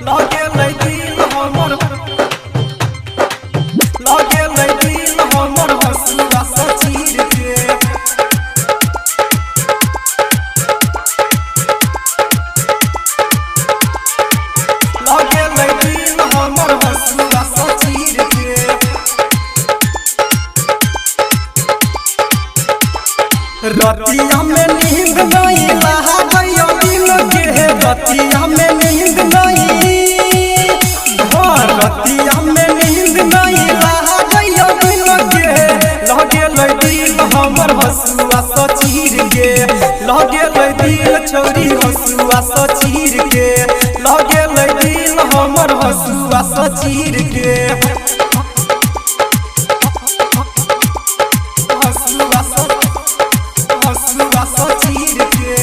लगे दिल हमर लगे दिल हमर हसुआ सचीर के लगे दिल हमर हसुआ सचीर के रतिया में नींद नहीं लागयो दिल के रतिया में नींद नहीं रतिया में नींद नहीं लागयो दिल के लगे दिल हमर हसुआ सचीर के लगे दिल छोरी हसुआ सचीर के लगे दिल हमर हसुआ सचीर के हसुआ सचीर के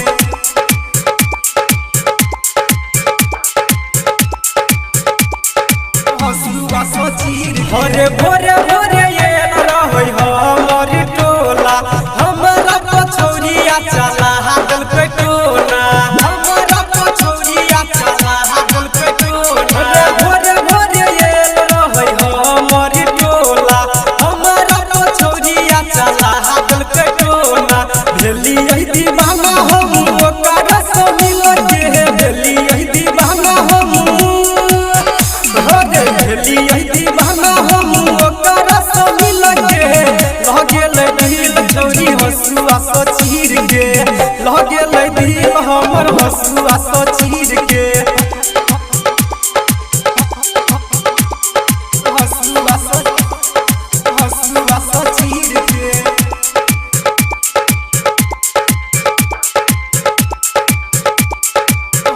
हसुआ सचीर भोरे भोरे भोरे ये रहै हमर टोला हमरा पछौरिया चला हागल पे टोला हमरा पछौरिया चला हागल पे टोला भोरे भोरे ये रहै हमर टोला हमरा पछौरिया चला हागल पे टोला भेली दीवाना हम ओकर से मिल के भेली दीवाना हम दीवाना हम ओकर से मिल के लगे दिल छोरी हसुआ सचीर के लगे दिल हमर हसुआ सचीर के हसुआ सचीर के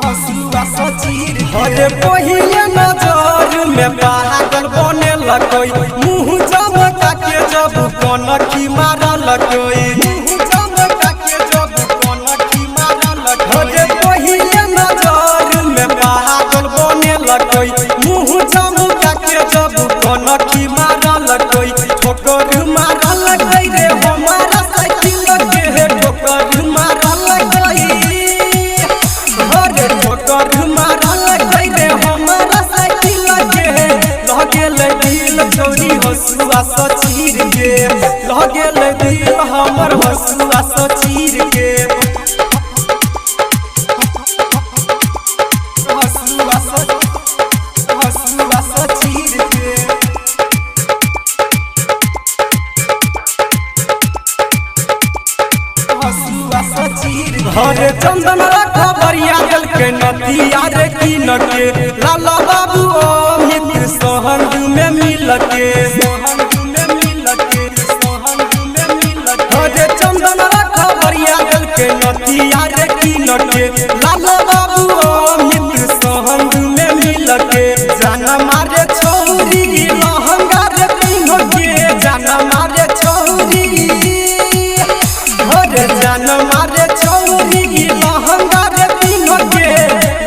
हसुआ सचीर अरे पहिले नजर में पागल बने लगई मुँह चमका के जब कनखी मारल लगई मुँह चमका के जब कनखी मारल लगई अरे पहिले नजर में पागल बने लगई मुँह चमका के जब कनखी मारल लगई ठोकर मारल लगई रे हमारा साइकिल के ठोकर मारल लगई ठोकर मारल गई रे हमारा साइकिल के लगे दिल छोरी हसुआ सचीर के लगे दिल हमर हसुआ सचीर के हसुआ सचीर के हसुआ सचीर हरे चंदन खबरिया दिल के नदिया रे की नके लाला बाबू ओ मित्र सोहंग में मिल के हरे चंदन खबरिया दिल के नदिया रे की नके लाला बाबू ओ मित्र सोहंग में मिल के जान मारे छोरी लहंगा रे पिन्ह के जान मारे छोरी हरे जान मारे छोरी लहंगा रे पिन्ह के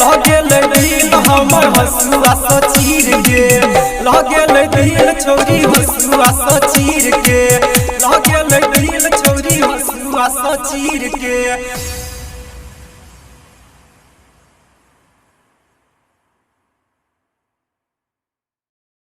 लगे दिल हमर हसुआ सचीर के लगे दिल छोरी हसुआ सचीर के लगे दिल छोरी हसुआ सचीर के।